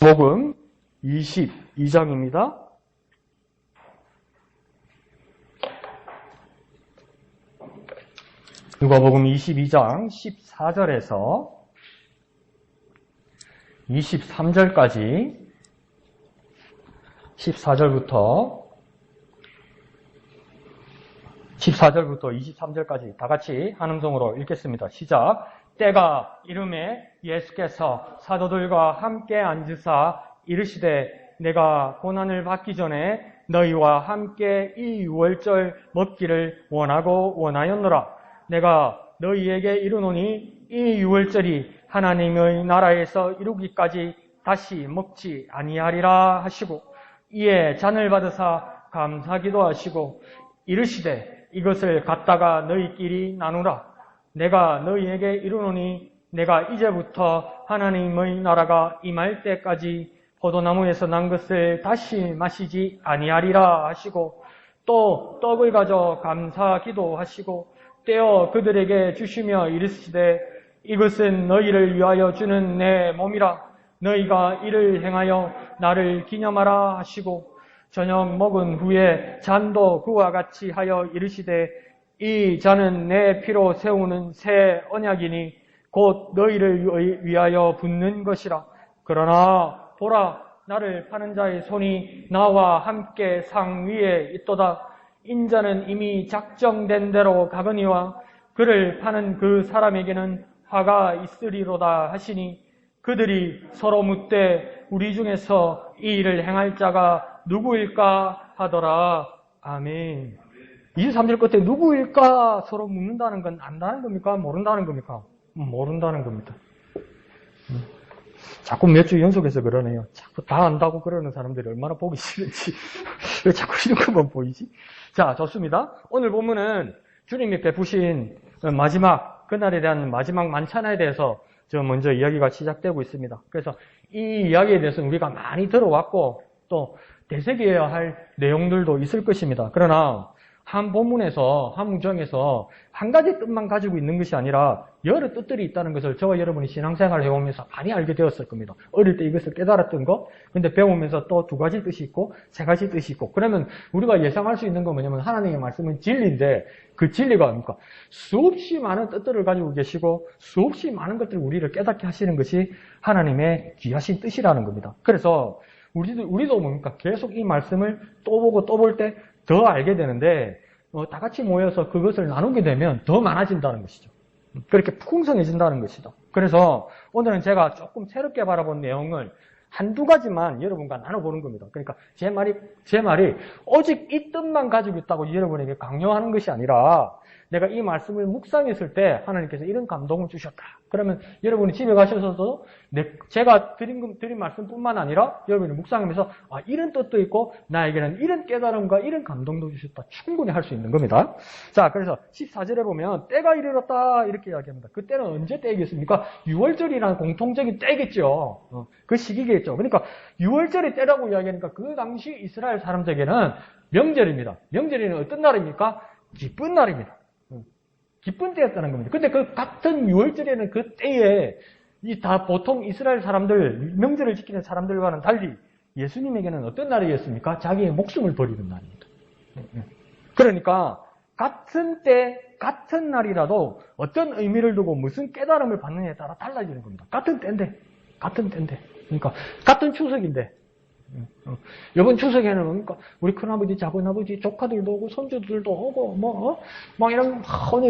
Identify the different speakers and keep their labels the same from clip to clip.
Speaker 1: 복음 22장입니다. 누가복음 22장 14절에서 23절까지 14절부터 23절까지 다 같이 한 음성으로 읽겠습니다. 시작. 때가 이름에 예수께서 사도들과 함께 앉으사 이르시되 내가 고난을 받기 전에 너희와 함께 이 유월절 먹기를 원하였노라. 내가 너희에게 이르노니 이 유월절이 하나님의 나라에서 이루기까지 다시 먹지 아니하리라 하시고 이에 잔을 받으사 감사기도 하시고 이르시되 이것을 갖다가 너희끼리 나누라. 내가 너희에게 이르노니 내가 이제부터 하나님의 나라가 임할 때까지 포도나무에서 난 것을 다시 마시지 아니하리라 하시고 또 떡을 가져 감사기도 하시고 떼어 그들에게 주시며 이르시되 이것은 너희를 위하여 주는 내 몸이라. 너희가 이를 행하여 나를 기념하라 하시고 저녁 먹은 후에 잔도 그와 같이 하여 이르시되 이 잔은 내 피로 세우는 새 언약이니 곧 너희를 위하여 붓는 것이라. 그러나 보라, 나를 파는 자의 손이 나와 함께 상 위에 있도다. 인자는 이미 작정된 대로 가거니와 그를 파는 그 사람에게는 화가 있으리로다 하시니 그들이 서로 묻되 우리 중에서 이 일을 행할 자가 누구일까 하더라. 아멘. 23절 끝에 누구일까 서로 묻는다는 건 안다는 겁니까? 모른다는 겁니까? 모른다는 겁니다. 자꾸 몇 주 연속해서 그러네요. 자꾸 다 안다고 그러는 사람들이 얼마나 보기 싫은지. 왜 자꾸 이런 것만 보이지? 자, 좋습니다. 오늘 보면은 주님이 베푸신 마지막, 그날에 대한 마지막 만찬에 대해서 먼저 이야기가 시작되고 있습니다. 그래서 이 이야기에 대해서는 우리가 많이 들어왔고 또 되새겨야 할 내용들도 있을 것입니다. 그러나 한 본문에서, 한 문장에서 한 가지 뜻만 가지고 있는 것이 아니라 여러 뜻들이 있다는 것을 저와 여러분이 신앙생활을 해오면서 많이 알게 되었을 겁니다. 어릴 때 이것을 깨달았던 거, 근데 배우면서 또 두 가지 뜻이 있고 세 가지 뜻이 있고 그러면 우리가 예상할 수 있는 건 뭐냐면 하나님의 말씀은 진리인데 그 진리가 뭡니까? 수없이 많은 뜻들을 가지고 계시고 수없이 많은 것들을 우리를 깨닫게 하시는 것이 하나님의 귀하신 뜻이라는 겁니다. 그래서 우리도 뭡니까? 계속 이 말씀을 또 보고 또 볼 때 더 알게 되는데 다 같이 모여서 그것을 나누게 되면 더 많아진다는 것이죠. 그렇게 풍성해진다는 것이죠. 그래서 오늘은 제가 조금 새롭게 바라본 내용을 한두 가지만 여러분과 나눠보는 겁니다. 그러니까 제 말이 오직 이 뜻만 가지고 있다고 여러분에게 강요하는 것이 아니라 내가 이 말씀을 묵상했을 때 하나님께서 이런 감동을 주셨다. 그러면 여러분이 집에 가셔서도 제가 드린 말씀뿐만 아니라 여러분이 묵상하면서 이런 뜻도 있고 나에게는 이런 깨달음과 이런 감동도 주셨다. 충분히 할 수 있는 겁니다. 자, 그래서 14절에 보면 때가 이르렀다 이렇게 이야기합니다. 그 때는 언제 때이겠습니까? 유월절이라는 공통적인 때겠죠. 그 시기겠죠. 그러니까 유월절의 때라고 이야기하니까 그 당시 이스라엘 사람들에게는 명절입니다. 명절에는 어떤 날입니까? 기쁜 날입니다. 기쁜 때였다는 겁니다. 근데 그 같은 유월절에는 그 때에 다 보통 이스라엘 사람들, 명절을 지키는 사람들과는 달리 예수님에게는 어떤 날이었습니까? 자기의 목숨을 버리는 날입니다. 그러니까 같은 때, 같은 날이라도 어떤 의미를 두고 무슨 깨달음을 받느냐에 따라 달라지는 겁니다. 같은 때인데. 그러니까 같은 추석인데. 이번 추석에는 뭡니까? 우리 큰아버지, 작은아버지, 조카들도 오고, 손주들도 오고, 막 이런,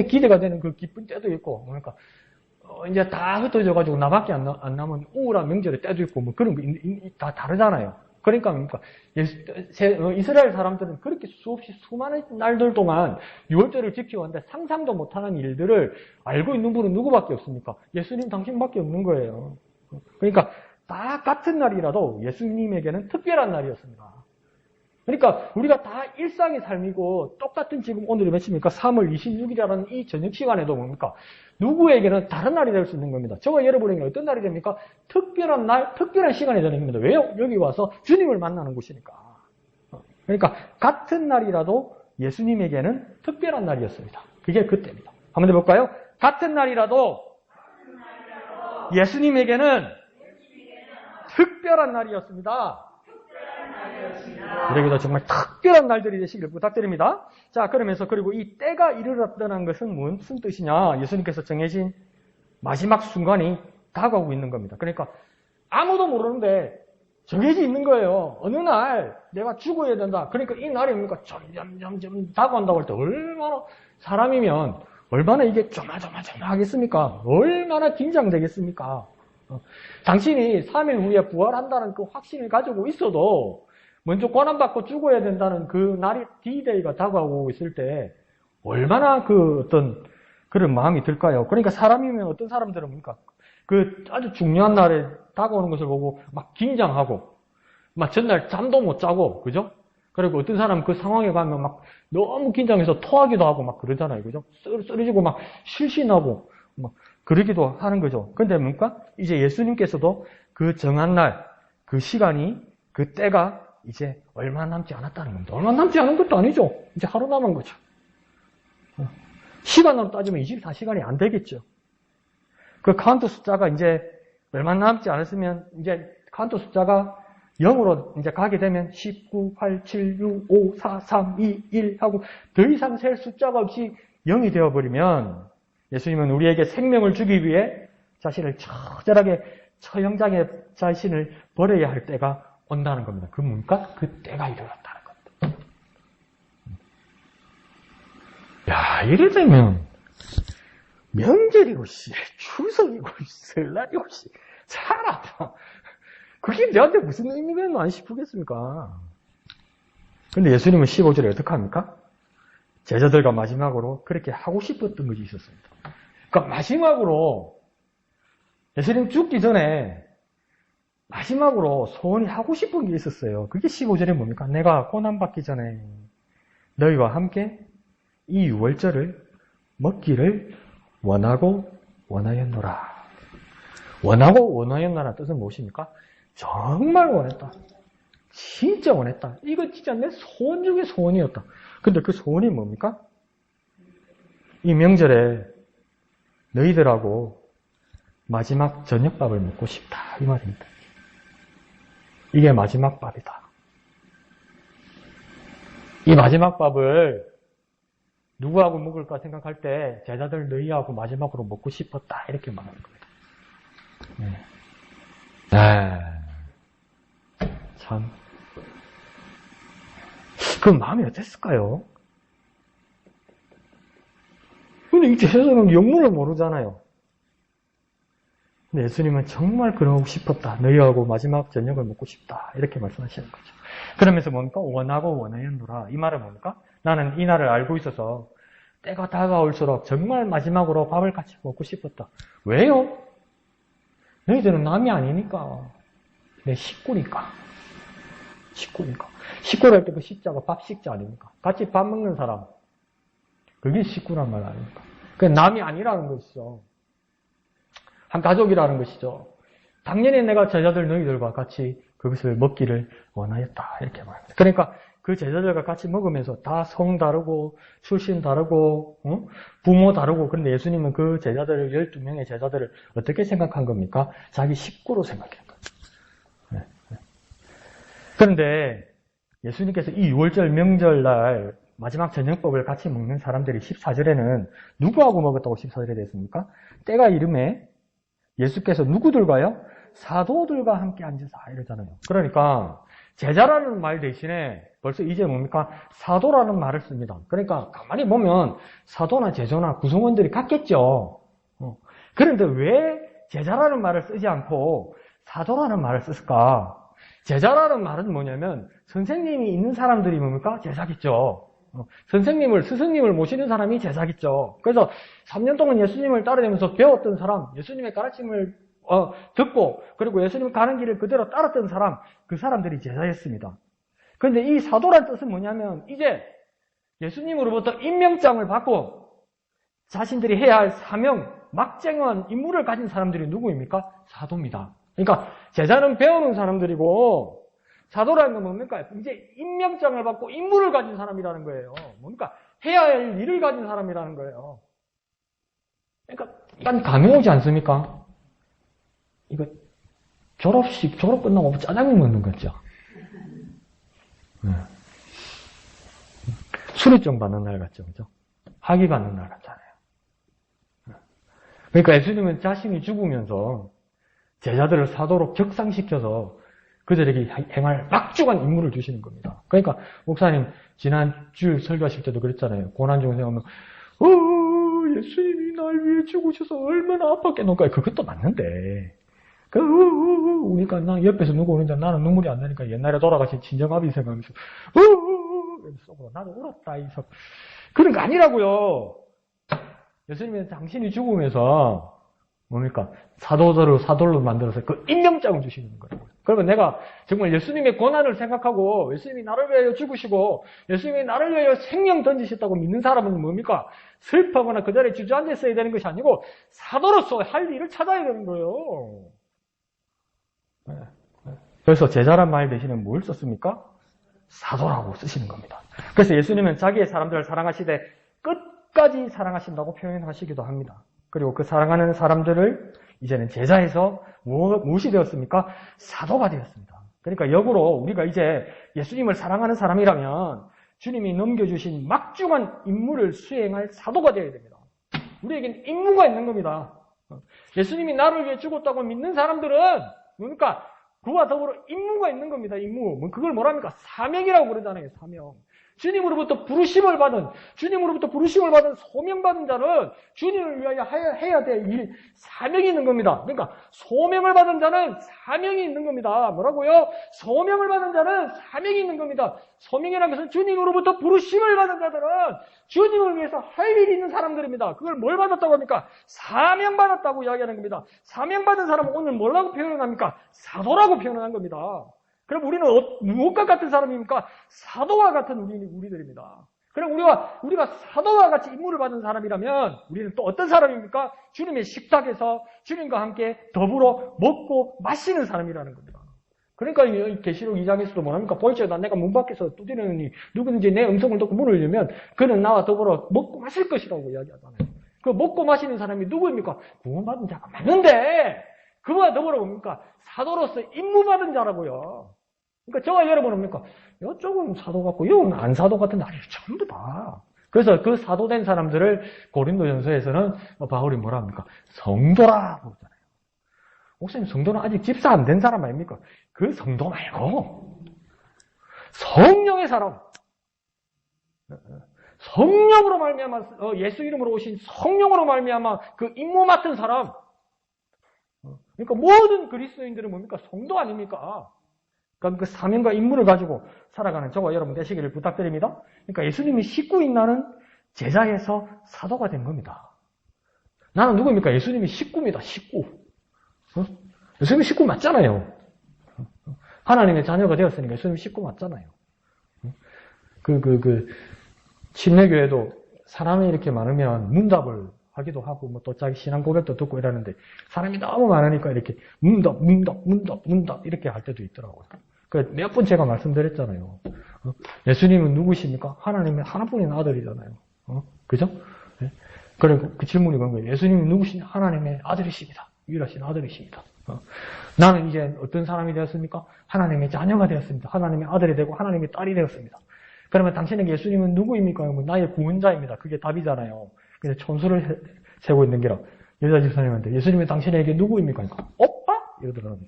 Speaker 1: 기대가 되는 그 기쁜 때도 있고, 그러니까, 이제 다 흩어져가지고 나밖에 안 남은 우울한 명절의 때도 있고, 뭐 그런 거 다 다르잖아요. 그러니까 뭡니까? 이스라엘 사람들은 그렇게 수없이 수많은 날들 동안 유월절을 지켜왔는데 상상도 못하는 일들을 알고 있는 분은 누구밖에 없습니까? 예수님 당신밖에 없는 거예요. 그러니까, 다 같은 날이라도 예수님에게는 특별한 날이었습니다. 그러니까 우리가 다 일상의 삶이고 똑같은 지금 오늘이 몇입니까? 3월 26일이라는 이 저녁 시간에도 뭡니까? 누구에게는 다른 날이 될 수 있는 겁니다. 저와 여러분에게는 어떤 날이 됩니까? 특별한 날, 특별한 시간이 되는 겁니다. 왜요? 여기 와서 주님을 만나는 곳이니까. 그러니까 같은 날이라도 예수님에게는 특별한 날이었습니다. 그게 그때입니다. 한번 해볼까요? 같은 날이라도 예수님에게는 특별한 날이었습니다. 우리에게도 정말 특별한 날들이 되시길 부탁드립니다. 자, 그러면서 그리고 이 때가 이르렀다는 것은 무슨 뜻이냐? 예수님께서 정해진 마지막 순간이 다가오고 있는 겁니다. 그러니까 아무도 모르는데 정해져 있는 거예요. 어느 날 내가 죽어야 된다. 그러니까 이 날이 뭡니까? 점점 다가온다고 할 때 얼마나 사람이면 얼마나 이게 조마조마하겠습니까? 얼마나 긴장되겠습니까? 당신이 3일 후에 부활한다는 그 확신을 가지고 있어도 먼저 고난받고 죽어야 된다는 그 날이 D-Day가 다가오고 있을 때 얼마나 그 어떤 그런 마음이 들까요? 그러니까 사람이면 어떤 사람들은 뭡니까? 그 아주 중요한 날에 다가오는 것을 보고 막 긴장하고 막 전날 잠도 못 자고 그죠? 그리고 어떤 사람은 그 상황에 가면 막 너무 긴장해서 토하기도 하고 막 그러잖아요. 그죠? 쓰러지고 막 실신하고 막 그러기도 하는 거죠. 근데 뭡니까? 이제 예수님께서도 그 정한 날, 그 시간이, 그 때가 이제 얼마 남지 않았다는 겁니다. 얼마 남지 않은 것도 아니죠. 이제 하루 남은 거죠. 시간으로 따지면 24시간이 안 되겠죠. 그 카운트 숫자가 이제 얼마 남지 않았으면 이제 카운트 숫자가 0으로 이제 가게 되면 19, 8, 7, 6, 5, 4, 3, 2, 1 하고 더 이상 셀 숫자가 없이 0이 되어버리면 예수님은 우리에게 생명을 주기 위해 자신을 처절하게 처형장에 자신을 버려야 할 때가 온다는 겁니다. 그 뭡니까? 그 때가 이르렀다는 겁니다. 야, 이래 되면 명절이고 추석이고 설날이고 잘 아파. 그게 내한테 무슨 의미가 있나 싶겠습니까? 근데 예수님은 15절에 어떻게 합니까? 제자들과 마지막으로 그렇게 하고 싶었던 것이 있었습니다. 그러니까 마지막으로 예수님 죽기 전에 마지막으로 소원이 하고 싶은 게 있었어요. 그게 15절에 뭡니까? 내가 고난받기 전에 너희와 함께 이 유월절을 먹기를 원하고 원하였노라. 원하고 원하였노라는 뜻은 무엇입니까? 정말 원했다. 진짜 원했다. 이거 진짜 내 소원 중에 소원이었다. 근데 그 소원이 뭡니까? 이 명절에 너희들하고 마지막 저녁밥을 먹고 싶다. 이 말입니다. 이게 마지막 밥이다. 이 마지막 밥을 누구하고 먹을까 생각할 때 제자들 너희하고 마지막으로 먹고 싶었다. 이렇게 말하는 겁니다. 참. 그 마음이 어땠을까요? 근데 이 제자들은 영문을 모르잖아요. 근데 예수님은 정말 그러고 싶었다. 너희하고 마지막 저녁을 먹고 싶다. 이렇게 말씀하시는 거죠. 그러면서 뭡니까? 원하고 원하였노라. 이 말은 뭡니까? 나는 이 날을 알고 있어서 때가 다가올수록 정말 마지막으로 밥을 같이 먹고 싶었다. 왜요? 너희들은 남이 아니니까. 내 식구니까. 식구랄 때 그 식자가 밥 식자 아닙니까? 같이 밥 먹는 사람. 그게 식구란 말 아닙니까? 그게 남이 아니라는 것이죠. 한 가족이라는 것이죠. 당연히 내가 제자들 너희들과 같이 그것을 먹기를 원하였다. 이렇게 말합니다. 그러니까 그 제자들과 같이 먹으면서 다 성 다르고 출신 다르고 부모 다르고 그런데 예수님은 그 제자들을 12명의 제자들을 어떻게 생각한 겁니까? 자기 식구로 생각한 거예요. 그런데 예수님께서 이 6월절 명절날 마지막 저녁밥을 같이 먹는 사람들이 14절에는 누구하고 먹었다고 14절에 됐습니까? 때가 이름에 예수께서 누구들과요? 사도들과 함께 앉으사 이러잖아요. 그러니까 제자라는 말 대신에 벌써 이제 뭡니까? 사도라는 말을 씁니다. 그러니까 가만히 보면 사도나 제자나 구성원들이 같겠죠. 그런데 왜 제자라는 말을 쓰지 않고 사도라는 말을 썼을까? 제자라는 말은 뭐냐면 선생님이 있는 사람들이 뭡니까? 제자겠죠. 스승님을 모시는 사람이 제자겠죠. 그래서 3년 동안 예수님을 따라다니면서 배웠던 사람, 예수님의 가르침을 듣고 그리고 예수님 가는 길을 그대로 따랐던 사람, 그 사람들이 제자였습니다. 그런데 이 사도란 뜻은 뭐냐면 이제 예수님으로부터 임명장을 받고 자신들이 해야 할 사명, 막쟁한 임무를 가진 사람들이 누구입니까? 사도입니다. 그러니까 제자는 배우는 사람들이고 사도라는 건 뭡니까? 이제 임명장을 받고 임무를 가진 사람이라는 거예요. 뭡니까? 해야 할 일을 가진 사람이라는 거예요. 그러니까 약간 감이 오지 않습니까? 이거 졸업 끝나고 짜장면 먹는 거죠. 네. 수료증 받는 날 같죠, 그죠? 학위 받는 날 같잖아요. 그러니까 예수님은 자신이 죽으면서 제자들을 사도로 격상시켜서 그들에게 행할 막중한 임무를 주시는 겁니다. 그러니까 목사님 지난주 설교하실 때도 그랬잖아요. 고난 중에 생각하면 예수님이 날 위해 죽으셔서 얼마나 아팠겠노까. 그것도 맞는데 우리가 나 옆에서 누구 오는데 나는 눈물이 안 나니까 옛날에 돌아가신 친정아비 생각하면서 속으로 나도 울었다. 그런 거 아니라고요. 예수님은 당신이 죽으면서 뭡니까? 사도로 만들어서 그 임명장을 주시는 거라고요. 그러면 내가 정말 예수님의 고난을 생각하고 예수님이 나를 위하여 죽으시고 예수님이 나를 위하여 생명 던지셨다고 믿는 사람은 뭡니까? 슬퍼하거나 그 자리에 주저앉아 있어야 되는 것이 아니고 사도로서 할 일을 찾아야 되는 거예요. 그래서 제자란 말 대신에 뭘 썼습니까? 사도라고 쓰시는 겁니다. 그래서 예수님은 자기의 사람들을 사랑하시되 끝까지 사랑하신다고 표현하시기도 합니다. 그리고 그 사랑하는 사람들을 이제는 제자에서 무엇이 되었습니까? 사도가 되었습니다. 그러니까 역으로 우리가 이제 예수님을 사랑하는 사람이라면 주님이 넘겨주신 막중한 임무를 수행할 사도가 되어야 됩니다. 우리에겐 임무가 있는 겁니다. 예수님이 나를 위해 죽었다고 믿는 사람들은 뭡니까? 그와 더불어 임무가 있는 겁니다. 임무. 그걸 뭐랍니까? 사명이라고 그러잖아요. 사명. 주님으로부터 부르심을 받은 소명받은 자는 주님을 위하여 해야 될 일, 사명이 있는 겁니다. 그러니까 소명을 받은 자는 사명이 있는 겁니다. 뭐라고요? 소명을 받은 자는 사명이 있는 겁니다. 소명이라는 것은 주님으로부터 부르심을 받은 자들은 주님을 위해서 할 일이 있는 사람들입니다. 그걸 뭘 받았다고 합니까? 사명받았다고 이야기하는 겁니다. 사명받은 사람은 오늘 뭐라고 표현합니까? 사도라고 표현한 겁니다. 그럼 우리는 무엇과 같은 사람입니까? 사도와 같은 우리들입니다. 그럼 우리가 사도와 같이 임무를 받은 사람이라면 우리는 또 어떤 사람입니까? 주님의 식탁에서 주님과 함께 더불어 먹고 마시는 사람이라는 겁니다. 그러니까 이 계시록 2장에서도 뭐랍니까? 볼지어다 내가 문 밖에서 두드리느니 누구든지 내 음성을 듣고 문을 열면 그는 나와 더불어 먹고 마실 것이라고 이야기하잖아요. 그 먹고 마시는 사람이 누구입니까? 구원받은 자가 맞는데 그와 더불어 뭡니까? 사도로서 임무받은 자라고요. 그러니까 저와 여러분은 뭡니까? 이쪽은 사도 같고 이쪽은 안 사도 같은데 아니에요. 전부 다. 그래서 그 사도된 사람들을 고린도전서에서는 바울이 뭐라 합니까? 성도라고 하잖아요. 목사님 성도는 아직 집사 안 된 사람 아닙니까? 그 성도 말고 성령의 사람. 성령으로 말미암아 예수 이름으로 오신 성령으로 말미암아 그 임무 맡은 사람. 그러니까 모든 그리스도인들은 뭡니까? 성도 아닙니까? 그러니까 그 사명과 임무를 가지고 살아가는 저와 여러분 되시기를 부탁드립니다. 그러니까 예수님이 식구인 나는 제자에서 사도가 된 겁니다. 나는 누구입니까? 예수님이 식구입니다. 식구. 예수님이 식구 맞잖아요. 하나님의 자녀가 되었으니까 예수님이 식구 맞잖아요. 침례교회도 사람이 이렇게 많으면 문답을 하기도 하고, 또 자기 신앙 고백도 듣고 이러는데, 사람이 너무 많으니까 이렇게 문답, 이렇게 할 때도 있더라고요. 몇 번 제가 말씀드렸잖아요. 예수님은 누구십니까? 하나님의 하나뿐인 아들이잖아요. 그죠? 네? 그리고 그 질문이 그런 거예요. 예수님은 누구시냐? 하나님의 아들이십니다. 유일하신 아들이십니다. 나는 이제 어떤 사람이 되었습니까? 하나님의 자녀가 되었습니다. 하나님의 아들이 되고 하나님의 딸이 되었습니다. 그러면 당신에게 예수님은 누구입니까? 나의 구원자입니다. 그게 답이잖아요. 그래서 천수를 세고 있는 게라 여자 집사님한테 예수님은 당신에게 누구입니까? 오빠? 이러더라고요.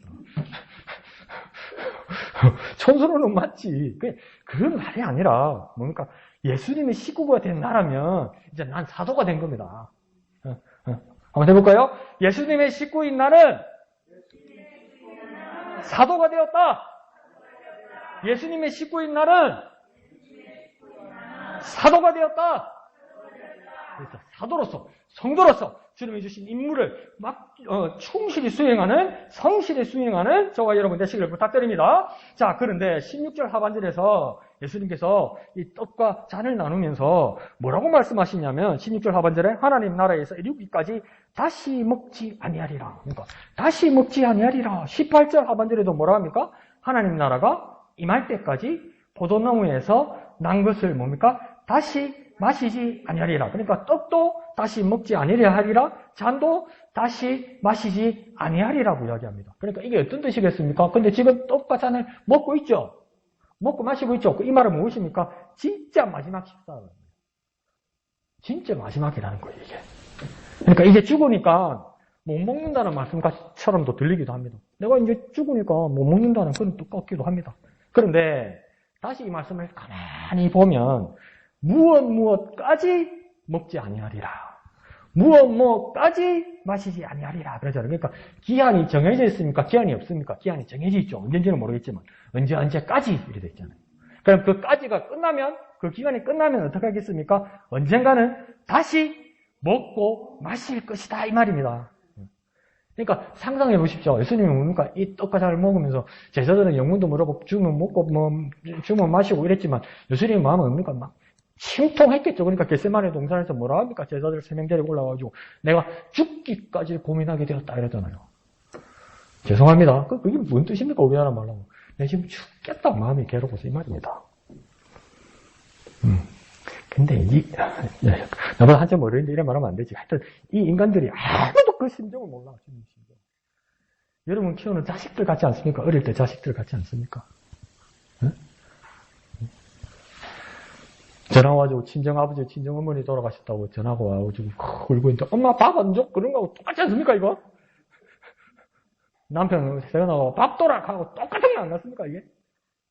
Speaker 1: 천수로는 맞지. 그런 말이 아니라 뭡니까? 예수님의 식구가 된 나라면 이제 난 사도가 된 겁니다. 한번 해볼까요? 예수님의 식구인 나는 사도가 되었다. 예수님의 식구인 나는 사도가 되었다. 그래서 사도로서, 성도로서 주님이 주신 임무를 충실히 수행하는, 성실히 수행하는 저와 여러분 되시기를 부탁드립니다. 자, 그런데 16절 하반절에서 예수님께서 이 떡과 잔을 나누면서 뭐라고 말씀하시냐면 16절 하반절에 하나님 나라에서 이르기까지 다시 먹지 아니하리라. 그러니까 다시 먹지 아니하리라. 18절 하반절에도 뭐라 합니까? 하나님 나라가 임할 때까지 포도나무에서 난 것을 뭡니까? 다시 마시지 아니하리라. 그러니까 떡도 다시 먹지 아니하리라 하리라. 잔도 다시 마시지 아니하리라고 이야기합니다. 그러니까 이게 어떤 뜻이겠습니까? 근데 지금 떡과 잔을 먹고 있죠. 먹고 마시고 있죠. 이 말은 무엇입니까? 진짜 마지막 식사예요. 진짜 마지막이라는 거예요, 이게. 그러니까 이제 죽으니까 못 먹는다는 말씀처럼도 들리기도 합니다. 내가 이제 죽으니까 못 먹는다는 그런 뜻 같기도 합니다. 그런데 다시 이 말씀을 가만히 보면 무엇까지 먹지 아니하리라. 무엇까지 마시지 아니하리라. 그러잖아요. 그러니까 기한이 정해져 있습니까? 기한이 없습니까? 기한이 정해져 있죠. 언제인지는 모르겠지만 언제까지 이렇게 돼 있잖아요. 그럼 그까지가 끝나면 그 기간이 끝나면 어떻게 하겠습니까? 언젠가는 다시 먹고 마실 것이다 이 말입니다. 그러니까 상상해 보십시오. 예수님이 뭡니까? 이 떡과 잔을 먹으면서 제자들은 영문도 물어보고 주면 먹고 주면 마시고 이랬지만 예수님의 마음은 뭡니까? 막 심통했겠죠. 그러니까 겟세마네 동산에서 뭐라 합니까? 제자들 3명 데리고 올라가지고 내가 죽기까지 고민하게 되었다 이러잖아요. 죄송합니다. 그게 뭔 뜻입니까? 우리나라 말로. 내가 지금 죽겠다 마음이 괴로워서 이 말입니다. 근데 나보다 한참 어린데 이래 말하면 안 되지. 하여튼 이 인간들이 아무도 그 심정을 몰라. 주님 심정. 여러분 키우는 자식들 같지 않습니까? 어릴 때 자식들 같지 않습니까? 응? 전화 와가지고 친정아버지, 친정어머니 돌아가셨다고 전화가 와가지고 울고 있는데 엄마 밥 안 줘? 그런 거하고 똑같지 않습니까 이거? 남편 세가 나가고 밥 도락하고 똑같은 게 안 같습니까 이게?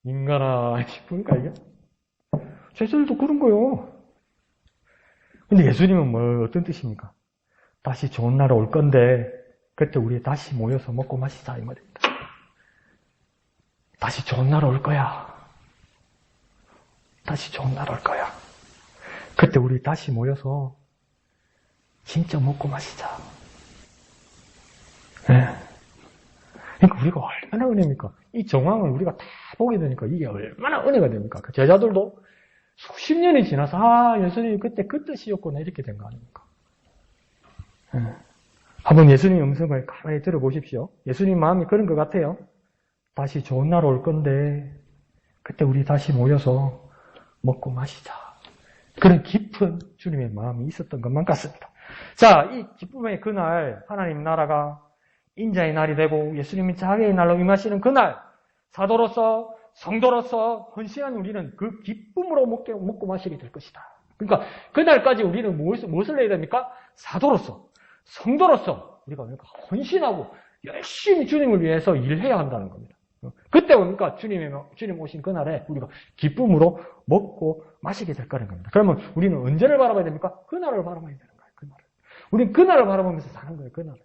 Speaker 1: 인간아 싶으니까 이게? 제자들도 그런 거요. 근데 예수님은 뭐 어떤 뜻입니까? 다시 좋은 날 올 건데 그때 우리 다시 모여서 먹고 마시자 이 말입니다. 다시 좋은 날 올 거야. 다시 좋은 날 올 거야. 그때 우리 다시 모여서 진짜 먹고 마시자. 네. 그러니까 우리가 얼마나 은혜입니까? 이 정황을 우리가 다 보게 되니까 이게 얼마나 은혜가 됩니까? 그 제자들도 수십 년이 지나서 예수님이 그때 그 뜻이었구나 이렇게 된 거 아닙니까? 네. 한번 예수님 음성을 가만히 들어보십시오. 예수님 마음이 그런 것 같아요. 다시 좋은 날 올 건데 그때 우리 다시 모여서 먹고 마시자. 그런 깊은 주님의 마음이 있었던 것만 같습니다. 자, 이 기쁨의 그날 하나님 나라가 인자의 날이 되고 예수님이 자기의 날로 임하시는 그날 사도로서 성도로서 헌신한 우리는 그 기쁨으로 먹고 마시게 될 것이다. 그러니까 그날까지 우리는 무엇을 해야 됩니까? 사도로서 성도로서 우리가 헌신하고 열심히 주님을 위해서 일해야 한다는 겁니다. 그때 뭡니까? 주님 오신 그날에 우리가 기쁨으로 먹고 마시게 될 거라는 겁니다. 그러면 우리는 언제를 바라봐야 됩니까? 그날을 바라봐야 되는 거예요. 그날을. 우리는 그날을 바라보면서 사는 거예요. 그날을.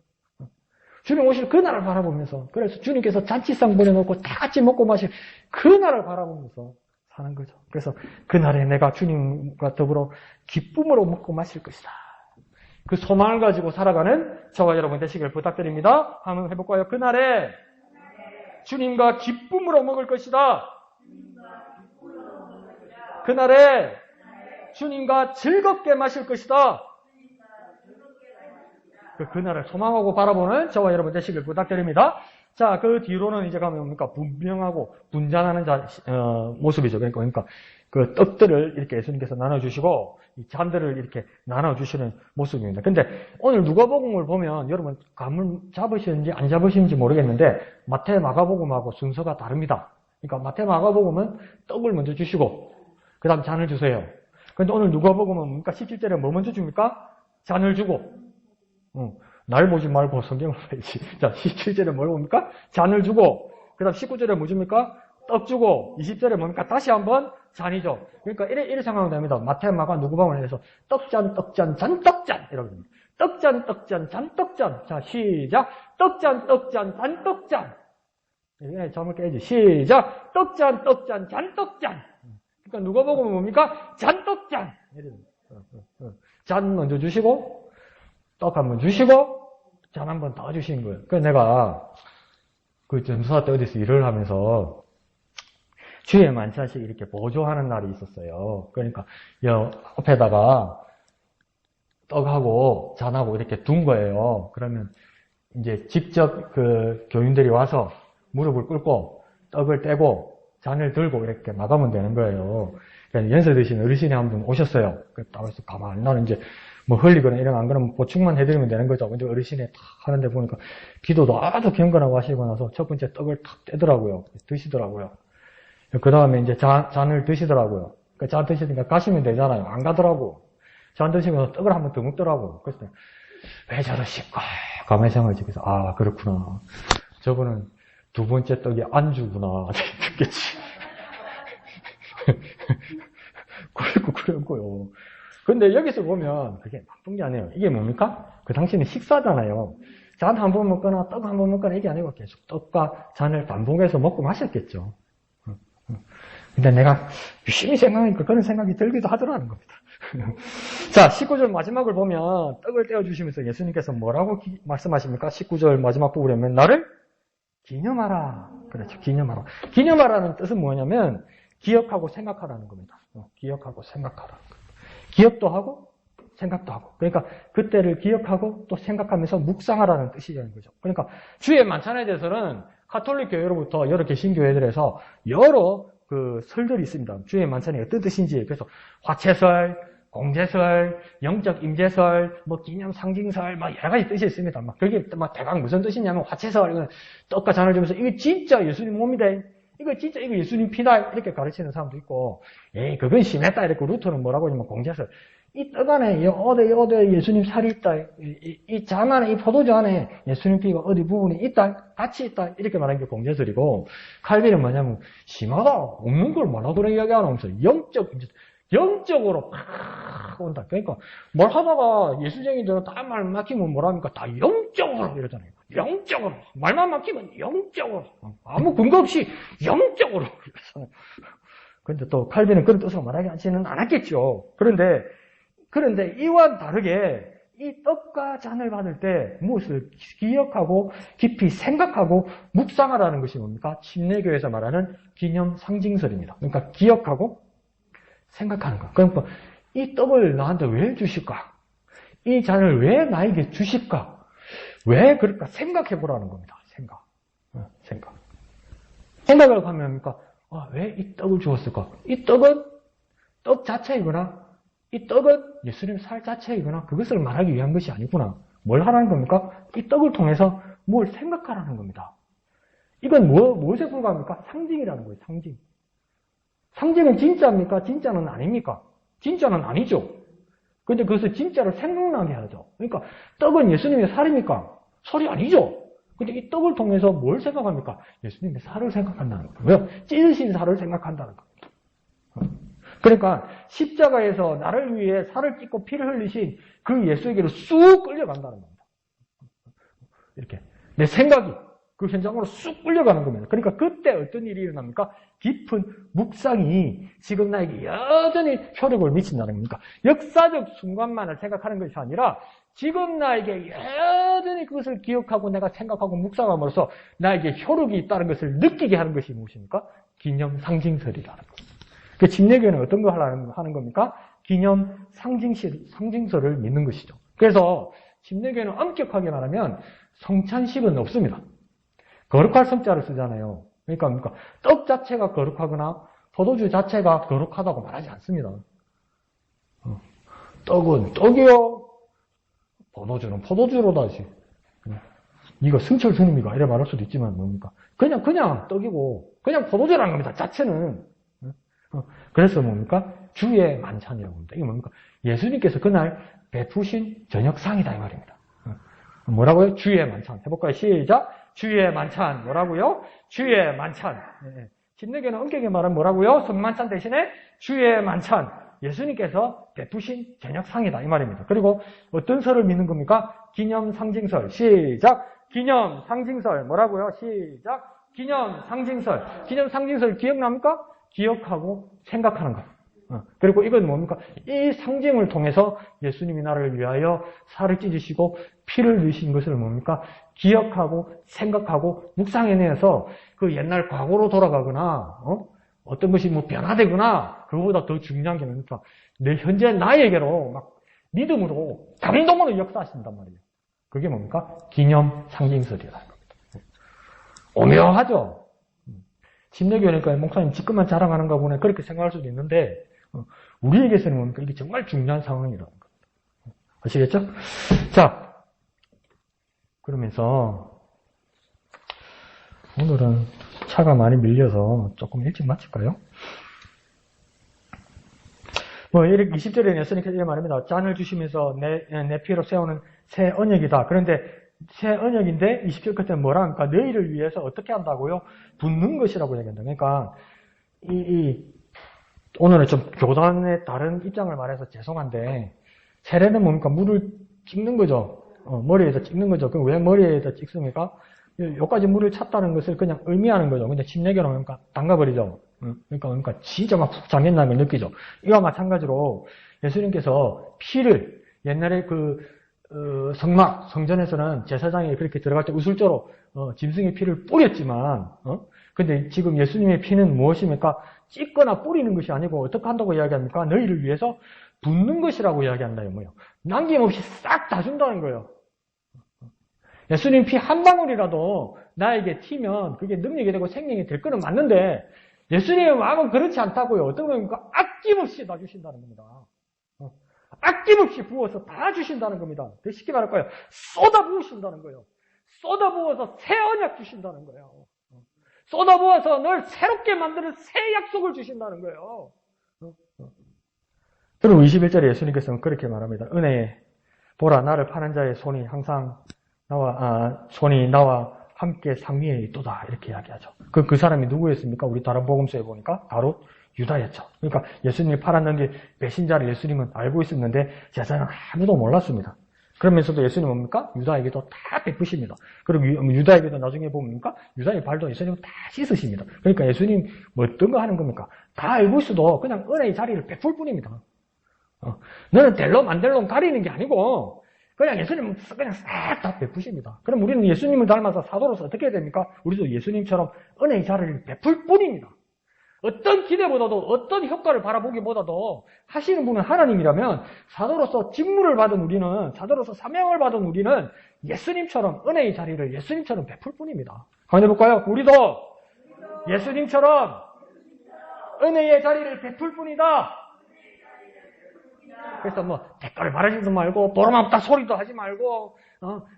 Speaker 1: 주님 오실 그날을 바라보면서, 그래서 주님께서 잔치상 보내놓고 다 같이 먹고 마실 그날을 바라보면서 사는 거죠. 그래서 그날에 내가 주님과 더불어 기쁨으로 먹고 마실 것이다. 그 소망을 가지고 살아가는 저와 여러분 되시길 부탁드립니다. 한번 해볼까요? 그날에 주님과 기쁨으로 먹을 것이다. 그날에 주님과 즐겁게 마실 것이다. 그날을 소망하고 바라보는 저와 여러분 되시길 부탁드립니다. 자, 그 뒤로는 이제 가면 뭡니까? 분명하고 분잔하는 모습이죠. 그러니까 그 떡들을 이렇게 예수님께서 나눠주시고 이 잔들을 이렇게 나눠주시는 모습입니다. 근데 오늘 누가복음을 보면 여러분 감을 잡으시는지 안 잡으시는지 모르겠는데 마태, 마가복음하고 순서가 다릅니다. 그러니까 마태, 마가복음은 떡을 먼저 주시고 그 다음 잔을 주세요. 그런데 오늘 누가복음은 뭡니까? 17절에 뭐 먼저 줍니까? 잔을 주고 날 보지 말고 성경을 봐야지. 자, 17절에 뭘 봅니까? 잔을 주고, 그 다음 19절에 뭐 줍니까? 떡 주고, 20절에 뭡니까? 다시 한번 잔이죠. 그러니까 이래 상황이 됩니다. 마태, 마가, 누가복음을 해서 떡잔, 떡잔, 잔떡잔 이라고 합니다. 떡잔, 떡잔, 잔떡잔. 자, 시작. 떡잔, 떡잔, 잔떡잔. 예, 잠을 깨야지. 시작. 떡잔, 떡잔, 잔떡잔. 그러니까 누가복음은 뭡니까? 잔떡잔. 잔 먼저 주시고, 떡 한번 주시고, 잔 한번 더 주신 거예요. 그래서 내가, 그 전수사 때 어디서 일을 하면서, 주에 만찬씩 이렇게 보조하는 날이 있었어요. 그러니까, 옆에다가, 떡하고 잔하고 이렇게 둔 거예요. 그러면, 이제 직접 그 교인들이 와서 무릎을 꿇고, 떡을 떼고, 잔을 들고 이렇게 나가면 되는 거예요. 그러니까 연세 드신 어르신이 한 분 오셨어요. 그래서 가만히 나는 이제 뭐 흘리거나 이런 안 그러면 보충만 해드리면 되는 거죠. 근데 어르신이 탁 하는데 보니까 기도도 아주 경건하고 하시고 나서 첫 번째 떡을 탁 떼더라고요. 드시더라고요. 그 다음에 이제 잔을 드시더라고요. 그 잔 드시니까 가시면 되잖아요. 안 가더라고. 잔 드시면서 떡을 한번 더 먹더라고. 그래서 왜 저러실까? 가만히 생각하지. 그래서 아 그렇구나. 저분은 두 번째 떡이 안주구나. 듣겠지. 그랬고요. 근데 여기서 보면 그게 나쁜 게 아니에요. 이게 뭡니까? 그 당시는 식사잖아요. 잔 한 번 먹거나 떡 한 번 먹거나 이게 아니고 계속 떡과 잔을 반복해서 먹고 마셨겠죠. 근데 내가 유심히 생각하니까 그런 생각이 들기도 하더라는 겁니다. 자, 19절 마지막을 보면 떡을 떼어주시면서 예수님께서 뭐라고 말씀하십니까? 19절 마지막 부분에 보면 나를 기념하라. 그렇죠. 기념하라. 기념하라는 뜻은 뭐냐면 기억하고 생각하라는 겁니다. 기억하고 생각하라. 기억도 하고 생각도 하고. 그러니까 그때를 기억하고 또 생각하면서 묵상하라는 뜻이라는 거죠. 그러니까 주의 만찬에 대해서는 가톨릭 교회로부터 여러 개신교회들에서 여러 그 설들이 있습니다. 주의 만찬이 어떤 뜻인지. 그래서 화채설, 공제설, 영적 임재설, 뭐 기념 상징설, 막 여러 가지 뜻이 있습니다. 막 그게 막 대강 무슨 뜻이냐면 화채설, 떡과 잔을 주면서 이거 진짜 예수님 몸이다. 이거 진짜 이거 예수님 피다. 이렇게 가르치는 사람도 있고, 에이 그건 심했다. 이렇게 루터는 뭐라고 하냐면 공제설. 이 떡 안에 어디 예수님 살이 있다. 이 잔 안에 이 포도주 안에 예수님 피가 어디 부분이 있다. 같이 있다. 이렇게 말하는 게 공제설이고, 칼빈은 뭐냐면 심하다. 없는 걸 뭐라 그런 이야기 안 하면서 영적으로 팍 온다. 그러니까 뭘 하다가 예수쟁이들은 다 말 막히면 뭐랍니까? 다 영적으로 이러잖아요. 영적으로. 말만 막히면 영적으로. 아무 근거 없이 영적으로. 그런데 또 칼빈은 그런 뜻으로 말하지 않지는 않았겠죠. 그런데 이와 다르게 이 떡과 잔을 받을 때 무엇을 기억하고 깊이 생각하고 묵상하라는 것이 뭡니까? 침례교에서 말하는 기념 상징설입니다. 그러니까 기억하고 생각하는 것. 그러니까 이 떡을 나한테 왜 주실까? 이 잔을 왜 나에게 주실까? 왜 그럴까? 생각해 보라는 겁니다. 생각. 생각을 하면 왜 이 떡을 주었을까? 이 떡은 떡 자체이거나 이 떡은 예수님 살 자체이거나 그것을 말하기 위한 것이 아니구나. 뭘 하라는 겁니까? 이 떡을 통해서 뭘 생각하라는 겁니다. 이건 무엇에 불과합니까? 상징이라는 거예요. 상징. 상징은 진짜입니까? 진짜는 아닙니까? 진짜는 아니죠. 근데 그것을 진짜로 생각나게 하죠. 그러니까 떡은 예수님의 살입니까? 살이 아니죠. 근데 이 떡을 통해서 뭘 생각합니까? 예수님의 살을 생각한다는 거예요. 찢으신 살을 생각한다는 겁니다. 그러니까 십자가에서 나를 위해 살을 찢고 피를 흘리신 그 예수에게로 쑥 끌려간다는 겁니다. 이렇게 내 생각이 그 현장으로 쑥 끌려가는 겁니다. 그러니까 그때 어떤 일이 일어납니까? 깊은 묵상이 지금 나에게 여전히 효력을 미친다는 겁니다. 역사적 순간만을 생각하는 것이 아니라 지금 나에게 여전히 그것을 기억하고 내가 생각하고 묵상함으로써 나에게 효력이 있다는 것을 느끼게 하는 것이 무엇입니까? 기념 상징설이라는 겁니다. 그 침례교회는 어떤 거 하는 겁니까? 기념 상징설을 믿는 것이죠. 그래서 침례교회는 엄격하게 말하면 성찬식은 없습니다. 거룩할 성자를 쓰잖아요. 그러니까 떡 자체가 거룩하거나 포도주 자체가 거룩하다고 말하지 않습니다. 떡은 떡이요. 포도주는 포도주로다지. 이거 승철 스님이가 이래 말할 수도 있지만 뭡니까? 그냥 떡이고 그냥 포도주라는 겁니다. 자체는. 그래서 뭡니까? 주의 만찬이라고 합니다. 이게 뭡니까? 예수님께서 그날 베푸신 저녁상이다 이 말입니다. 뭐라고요? 주의 만찬. 해볼까요? 시작. 주의 만찬. 뭐라고요? 주의 만찬. 침례교는 엄격히 말하면 뭐라고요? 성만찬 대신에 주의 만찬. 예수님께서 베푸신 저녁상이다 이 말입니다. 그리고 어떤 설을 믿는 겁니까? 기념 상징설. 시작. 기념 상징설. 뭐라고요? 시작. 기념 상징설. 기념 상징설 기억납니까? 기억하고 생각하는 것. 그리고 이건 뭡니까? 이 상징을 통해서 예수님이 나를 위하여 살을 찢으시고 피를 흘리신 것을 뭡니까? 기억하고 생각하고 묵상해내서 그 옛날 과거로 돌아가거나 어떤 것이 뭐 변화되거나 그거보다 더 중요한 게 뭡니까? 내 현재 나에게로 막 믿음으로 감동으로 역사하신단 말이에요. 그게 뭡니까? 기념 상징설이라는 겁니다. 오묘하죠? 침례교회니까 목사님 지금만 자랑하는가 보네 그렇게 생각할 수도 있는데 우리에게서는 뭡니까? 이게 정말 중요한 상황이라는 겁니다. 아시겠죠? 자, 그러면서 오늘은 차가 많이 밀려서 조금 일찍 마칠까요? 이렇게 20절에 예수님께서 이렇게 말합니다. 잔을 주시면서 내 피로 세우는 새 언약이다. 그런데 새 언약인데 20절 끝에 뭐라 합니까? 너희를 위해서 어떻게 한다고요? 붓는 것이라고 얘기한다. 그러니까 오늘은 좀 교단의 다른 입장을 말해서 죄송한데 세례는 뭡니까? 물을 찍는 거죠. 머리에서 찍는 거죠. 그럼 왜 머리에다 찍습니까? 여기까지 물을 찼다는 것을 그냥 의미하는 거죠. 근데 침례교는 뭡니까? 담가버리죠. 그러니까 진짜 막 푹 잠겼나는 걸 느끼죠. 이와 마찬가지로 예수님께서 피를 옛날에 성전에서는 제사장이 그렇게 들어갈 때 우슬조로 짐승의 피를 뿌렸지만 근데 지금 예수님의 피는 무엇입니까? 찍거나 뿌리는 것이 아니고 어떻게 한다고 이야기합니까? 너희를 위해서 붓는 것이라고 이야기한다. 뭐요? 남김없이 싹 다 준다는 거예요. 예수님 피 한 방울이라도 나에게 튀면 그게 능력이 되고 생명이 될 거는 맞는데 예수님의 마음은 그렇지 않다고요. 어떤 겁니까? 아낌없이 다 주신다는 겁니다. 아낌없이 부어서 다 주신다는 겁니다. 더 쉽게 말할까요? 쏟아 부으신다는 거예요. 쏟아 부어서 새 언약 주신다는 거예요. 쏟아 부어서 널 새롭게 만드는 새 약속을 주신다는 거예요. 그리고 21절에 예수님께서는 그렇게 말합니다. 은혜에 보라 나를 파는 자의 손이 항상 손이 나와 함께 상위에 있도다. 이렇게 이야기하죠. 그 사람이 누구였습니까? 우리 다른 복음서에 보니까 바로 유다였죠. 그러니까 예수님이 팔았는 게 배신자를 예수님은 알고 있었는데 제자는 아무도 몰랐습니다. 그러면서도 예수님은 뭡니까? 유다에게도 다 베푸십니다. 그리고 유다에게도 나중에 보니까 유다의 발도 예수님은 다 씻으십니다. 그러니까 예수님 뭐 어떤 거 하는 겁니까? 다 알고 있어도 그냥 은혜의 자리를 베풀 뿐입니다. 너는 델롬 안 델롬 가리는 게 아니고 그냥 예수님은 그냥 싹 다 베푸십니다. 그럼 우리는 예수님을 닮아서 사도로서 어떻게 해야 됩니까? 우리도 예수님처럼 은혜의 자리를 베풀 뿐입니다. 어떤 기대보다도 어떤 효과를 바라보기보다도 하시는 분은 하나님이라면 사도로서 직무를 받은 우리는 사도로서 사명을 받은 우리는 예수님처럼 은혜의 자리를 예수님처럼 베풀 뿐입니다. 한번 해볼까요? 우리도 예수님처럼 은혜의 자리를 베풀 뿐이다. 그래서 댓글을 바라지도 말고 보름없다 소리도 하지 말고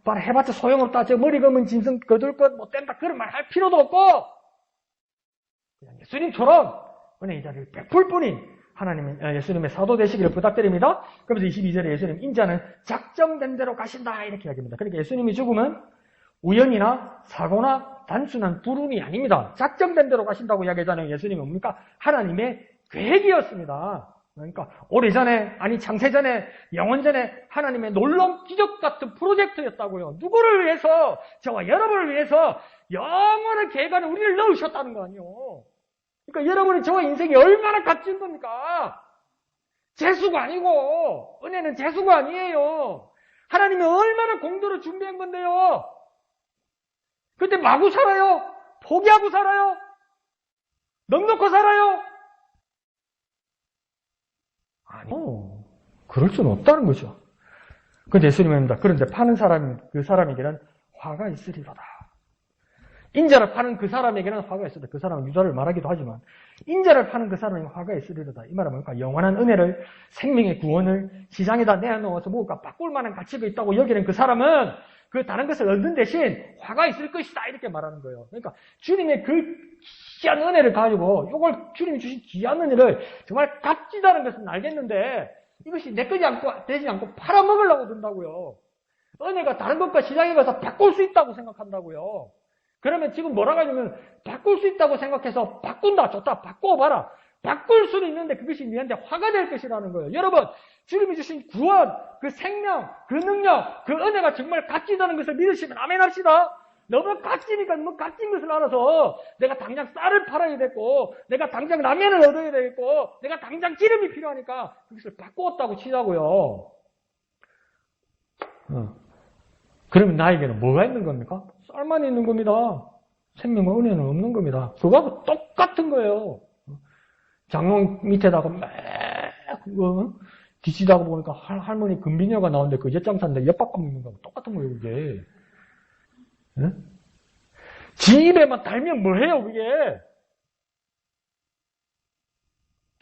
Speaker 1: 바로 해봤자 소용없다. 저 머리 검은 짐승 거둘 것 못 된다. 그런 말 할 필요도 없고 그냥 예수님처럼 은혜의 자리를 베풀 뿐인 예수님의 사도 되시기를 부탁드립니다. 그러면서 22절에 예수님 인자는 작정된 대로 가신다 이렇게 이야기합니다. 그러니까 예수님이 죽음은 우연이나 사고나 단순한 불운이 아닙니다. 작정된 대로 가신다고 이야기하잖아요. 예수님은 뭡니까? 하나님의 계획이었습니다. 그러니까 오래전에 창세전에 영원전에 하나님의 놀라운 기적 같은 프로젝트였다고요. 누구를 위해서? 저와 여러분을 위해서 영원한 계획안에 우리를 넣으셨다는 거 아니에요. 그러니까 여러분이 저와 인생이 얼마나 값진 겁니까? 재수가 아니고 은혜는 재수가 아니에요. 하나님이 얼마나 공도를 준비한 건데요. 근데 마구 살아요? 포기하고 살아요? 넉넉히 살아요? 아니요. 그럴 수는 없다는 거죠. 그런데 예수님은 합니다. 그런데 파는 그 사람에게는 화가 있으리로다. 인자를 파는 그 사람에게는 화가 있으리로다. 그 사람은 유다를 말하기도 하지만 인자를 파는 그 사람에게는 화가 있으리로다. 이 말은 뭡니까? 영원한 은혜를 생명의 구원을 시장에다 내놓아서 뭔가 바꿀 만한 가치가 있다고 여기는 그 사람은 그 다른 것을 얻는 대신 화가 있을 것이다. 이렇게 말하는 거예요. 그러니까 주님의 그 귀한 은혜를 가지고 이걸 주님이 주신 귀한 은혜를 정말 값지다는 것은 알겠는데 이것이 내 것이 되지 않고 팔아먹으려고 든다고요. 은혜가 다른 것과 시장에 가서 바꿀 수 있다고 생각한다고요. 그러면 지금 뭐라고 하냐면 바꿀 수 있다고 생각해서 바꾼다 좋다 바꿔봐라. 바꿀 수는 있는데 그것이 니한테 화가 될 것이라는 거예요. 여러분 주님이 주신 구원, 그 생명, 그 능력, 그 은혜가 정말 값지다는 것을 믿으시면 아멘 합시다. 너무 값지니까 너무 값진 것을 알아서 내가 당장 쌀을 팔아야 되고 내가 당장 라면을 얻어야 되겠고 내가 당장 기름이 필요하니까 그것을 바꾸었다고 치자고요. 그러면 나에게는 뭐가 있는 겁니까? 쌀만 있는 겁니다. 생명과 은혜는 없는 겁니다. 그거하고 똑같은 거예요. 장롱 밑에다가 막 뒤지다가 보니까 할머니 금비녀가 나오는데 그 엿장사인데 엿바꿔 먹는 거하고 똑같은 거예요, 그게. 네? 지 입에만 달면 뭐해요, 그게?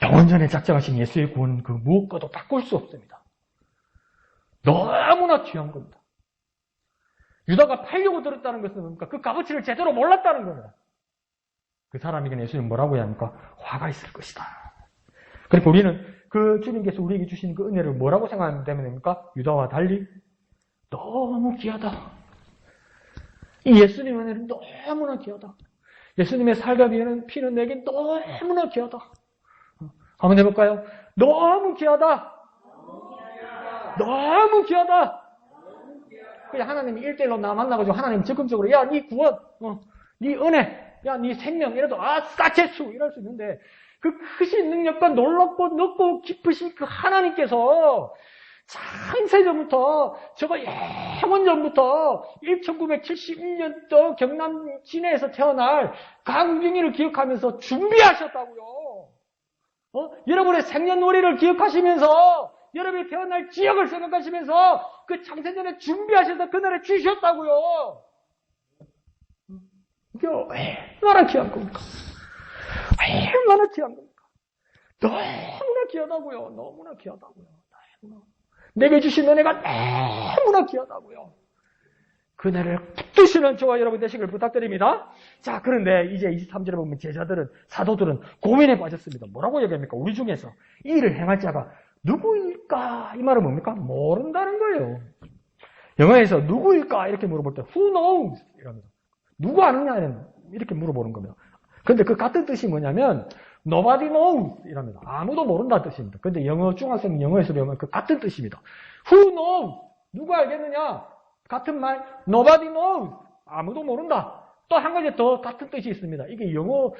Speaker 1: 영원전에 작정하신 예수의 구원은 그 무엇과도 바꿀 수 없습니다. 너무나 귀한 겁니다. 유다가 팔려고 들었다는 것은 뭡니까? 그 값어치를 제대로 몰랐다는 겁니다. 그 사람에게는 예수님 뭐라고 해야 합니까? 화가 있을 것이다. 그러니까 우리는 그 주님께서 우리에게 주신 그 은혜를 뭐라고 생각하면 됩니까? 유다와 달리 너무 귀하다. 이 예수님의 은혜는 너무나 귀하다. 예수님의 살과 피는 내겐 너무나 귀하다. 한번 해볼까요? 너무 귀하다. 너무 귀하다. 그냥 하나님이 1대1로 나 만나가지고 하나님 적극적으로 야, 네 구원, 네 은혜, 야, 네 생명 이래도 아싸 재수 이럴 수 있는데 그 크신 능력과 놀랍고 넓고 깊으신 그 하나님께서 창세전부터 저거 영원 전부터 1971년도 경남 진해에서 태어날 강균이를 기억하면서 준비하셨다고요. 여러분의 생년월일을 기억하시면서 여러분이 태어날 지역을 생각하시면서 그 창세전에 준비하셔서 그날에 주셨다고요. 이게 얼마나 귀한 겁니까? 얼마나 귀한 겁니까? 너무나 귀하다고요. 너무나 귀하다고요. 너무나. 내게 주신 은혜가 너무나 귀하다고요. 그 은혜를 붙드시는 저와 여러분 되시길 부탁드립니다. 자, 그런데 이제 23절에 보면 제자들은, 사도들은 고민에 빠졌습니다. 뭐라고 얘기합니까? 우리 중에서 이 일을 행할 자가 누구일까? 이 말은 뭡니까? 모른다는 거예요. 영어에서 누구일까? 이렇게 물어볼 때 who knows? 이러면서 누구 아느냐는 이렇게 물어보는 겁니다. 근데 그 같은 뜻이 뭐냐면 nobody knows 이랍니다. 아무도 모른다는 뜻입니다. 근데 영어 중학생 영어에서 배우면 그 같은 뜻입니다. Who knows? 누가 알겠느냐? 같은 말 nobody knows. 아무도 모른다. 또 한 가지 더 같은 뜻이 있습니다. 이게 영어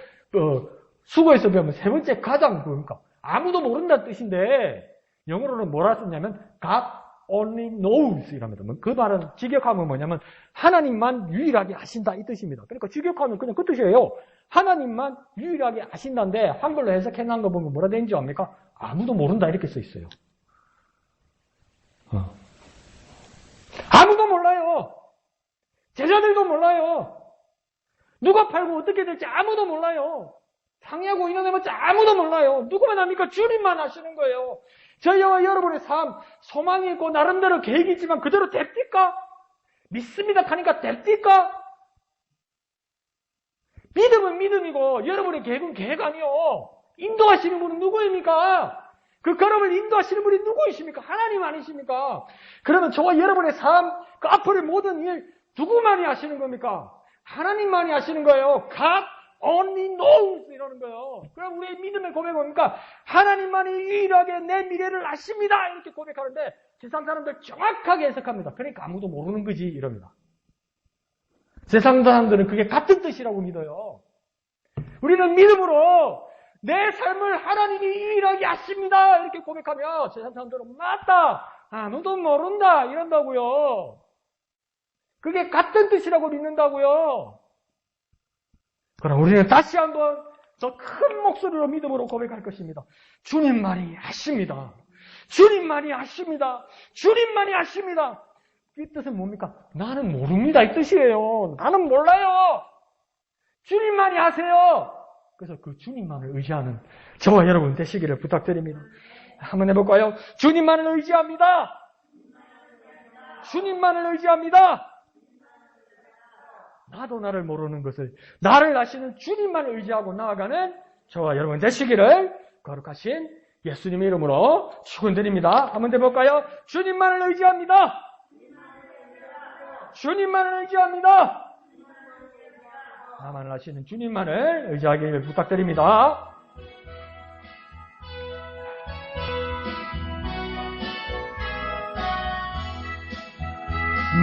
Speaker 1: 수거에서 배우면 세 번째 가장 그러니까 아무도 모른다는 뜻인데 영어로는 뭐라 썼냐면 God only knows 이랍니다. 그 말은 직역하면 뭐냐면 하나님만 유일하게 아신다 이 뜻입니다. 그러니까 직역하면 그냥 그 뜻이에요. 하나님만 유일하게 아신다인데 한글로 해석해 놓은 거 보면 뭐라 되는지 압니까? 아무도 모른다 이렇게 써 있어요. 아무도 몰라요. 제자들도 몰라요. 누가 팔고 어떻게 될지 아무도 몰라요. 상하고 인원해봤자 아무도 몰라요. 누구만 합니까? 주님만 아시는 거예요. 저희와 여러분의 삶, 소망이 있고 나름대로 계획이 있지만 그대로 됩니까? 믿습니다 하니까 됩니까? 믿음은 믿음이고 여러분의 계획은 계획 아니요. 인도하시는 분은 누구입니까? 그 걸음을 인도하시는 분이 누구이십니까? 하나님 아니십니까? 그러면 저와 여러분의 삶, 그 앞으로의 모든 일 누구만이 하시는 겁니까? 하나님만이 하시는 거예요. God only knows 이러는 거예요. 그럼 우리의 믿음의 고백은 뭡니까? 하나님만이 유일하게 내 미래를 아십니다. 이렇게 고백하는데 세상 사람들 정확하게 해석합니다. 그러니까 아무도 모르는 거지 이럽니다. 세상 사람들은 그게 같은 뜻이라고 믿어요. 우리는 믿음으로 내 삶을 하나님이 유일하게 아십니다. 이렇게 고백하면 세상 사람들은 맞다. 아무도 모른다. 이런다고요. 그게 같은 뜻이라고 믿는다고요. 그럼 우리는 다시 한번 더 큰 목소리로 믿음으로 고백할 것입니다. 주님만이 아십니다. 주님만이 아십니다. 주님만이 아십니다. 이 뜻은 뭡니까? 나는 모릅니다. 이 뜻이에요. 나는 몰라요. 주님만이 아세요. 그래서 그 주님만을 의지하는 저와 여러분 되시기를 부탁드립니다. 한번 해볼까요? 주님만을 의지합니다. 주님만을 의지합니다. 나도 나를 모르는 것을 나를 아시는 주님만을 의지하고 나아가는 저와 여러분 되시기를 거룩하신 예수님의 이름으로 축원드립니다. 한번 해볼까요? 주님만을 의지합니다. 주님만을 의지합니다. 나만을 아시는 주님만을 의지하기를 부탁드립니다.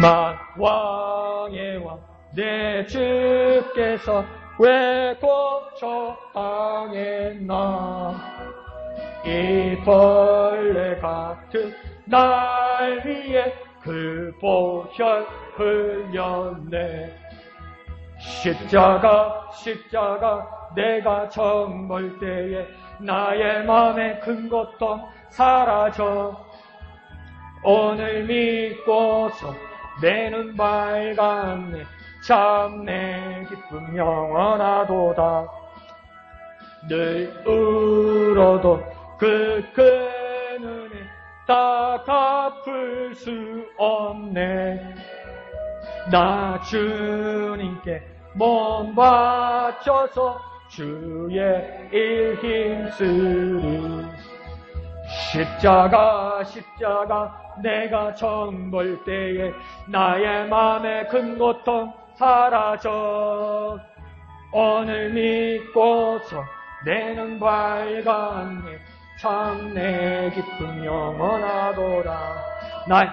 Speaker 1: 만왕의 왕 내 주께서 왜 고초당했나 이 벌레 같은 날 위해 그 보혈 흘렸네. 십자가 내가 정벌 때에 나의 마음에 큰 고통 사라져 오늘 믿고서 내 눈 밝았네. 참 내 기쁨 영원하도다. 늘 울어도 그 은혜 다 갚을 수 없네. 나 주님께 몸 바쳐서 주의 일 힘쓰리. 십자가 내가 처음 볼 때에 나의 맘에 큰 고통 사라져. 오늘 믿고서 내 눈 밝았네. 참 내 기쁨 영원하도다.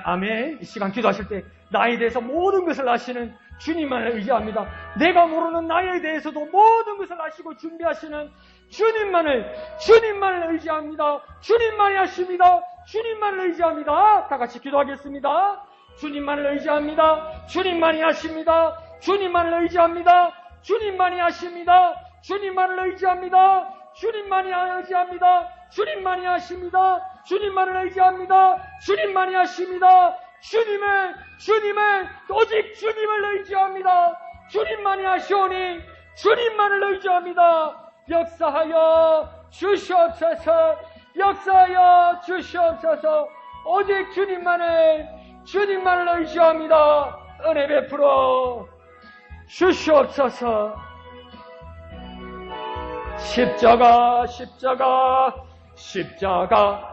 Speaker 1: 아멘. 이 시간 기도하실 때 나에 대해서 모든 것을 아시는 주님만을 의지합니다. 내가 모르는 나에 대해서도 모든 것을 아시고 준비하시는 주님만을 의지합니다. 주님만이 하십니다. 주님만을 의지합니다. 다 같이 기도하겠습니다. 주님만을 의지합니다. 주님만이 하십니다. 주님만을 의지합니다. 주님만이 하십니다. 주님만을 의지합니다. 주님만이 의지합니다. 주님만이 하십니다. 주님만을 의지합니다. 주님만이 하십니다. 주님을 오직 주님을 의지합니다. 주님만이 하시오니 주님만을 의지합니다. 역사하여 주시옵소서. 역사하여 주시옵소서. 오직 주님만을 의지합니다. 은혜 베풀어 주시옵소서.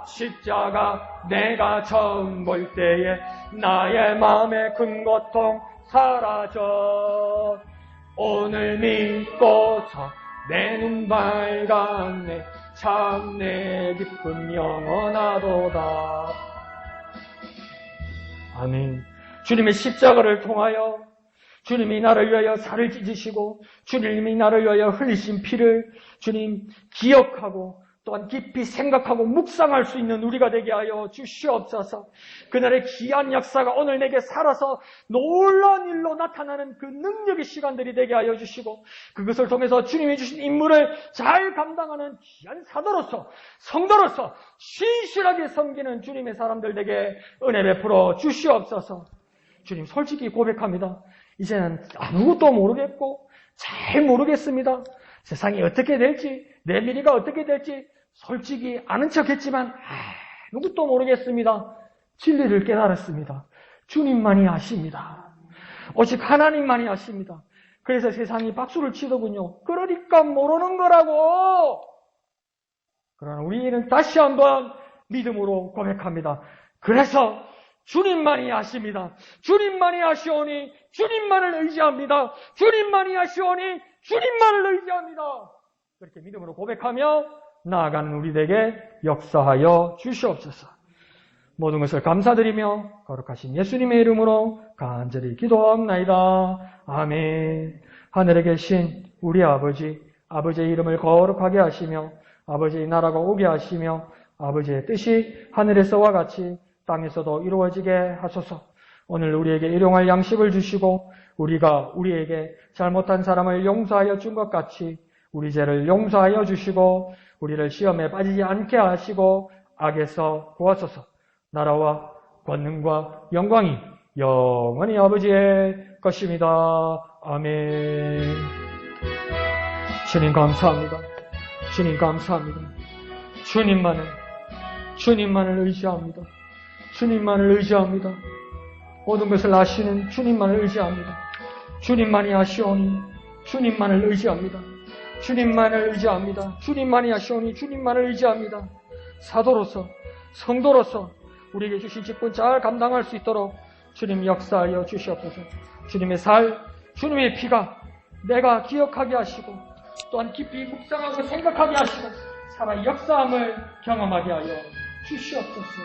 Speaker 1: 십자가 내가 처음 볼 때에 나의 마음에 큰 고통 사라져. 오늘 믿고서 내 눈 밝았네. 참 내 기쁨 영원하도다. 아멘. 주님의 십자가를 통하여 주님이 나를 위하여 살을 찢으시고 주님이 나를 위하여 흘리신 피를 주님 기억하고 또한 깊이 생각하고 묵상할 수 있는 우리가 되게 하여 주시옵소서. 그날의 귀한 역사가 오늘 내게 살아서 놀라운 일로 나타나는 그 능력의 시간들이 되게 하여 주시고 그것을 통해서 주님이 주신 임무를 잘 감당하는 귀한 사도로서 성도로서 신실하게 섬기는 주님의 사람들 되게 은혜 베풀어 주시옵소서. 주님 솔직히 고백합니다. 이제는 아무것도 모르겠고 잘 모르겠습니다. 세상이 어떻게 될지 내 미래가 어떻게 될지 솔직히 아는 척했지만 아무것도 모르겠습니다. 진리를 깨달았습니다. 주님만이 아십니다. 오직 하나님만이 아십니다. 그래서 세상이 박수를 치더군요. 그러니까 모르는 거라고. 그러나 우리는 다시 한번 믿음으로 고백합니다. 그래서 주님만이 아십니다. 주님만이 아시오니 주님만을 의지합니다. 주님만이 아시오니 주님만을 의지합니다. 그렇게 믿음으로 고백하며 나아가는 우리에게 역사하여 주시옵소서. 모든 것을 감사드리며 거룩하신 예수님의 이름으로 간절히 기도합나이다. 아멘. 하늘에 계신 우리 아버지, 아버지의 이름을 거룩하게 하시며 아버지의 나라가 오게 하시며 아버지의 뜻이 하늘에서와 같이 땅에서도 이루어지게 하소서. 오늘 우리에게 일용할 양식을 주시고 우리가 우리에게 잘못한 사람을 용서하여 준 것 같이 우리 죄를 용서하여 주시고 우리를 시험에 빠지지 않게 하시고 악에서 구하소서. 나라와 권능과 영광이 영원히 아버지의 것입니다. 아멘. 주님 감사합니다. 주님 감사합니다. 주님만을 의지합니다. 주님만을 의지합니다. 모든 것을 아시는 주님만을 의지합니다. 주님만이 아시오니 주님만을 의지합니다. 주님만을 의지합니다. 주님만이 아시오니 주님만을 의지합니다. 사도로서 성도로서 우리에게 주신 직분 잘 감당할 수 있도록 주님 역사하여 주시옵소서. 주님의 살, 주님의 피가 내가 기억하게 하시고 또한 깊이 묵상하고 생각하게 하시고 살아 역사함을 경험하게 하여 주시옵소서.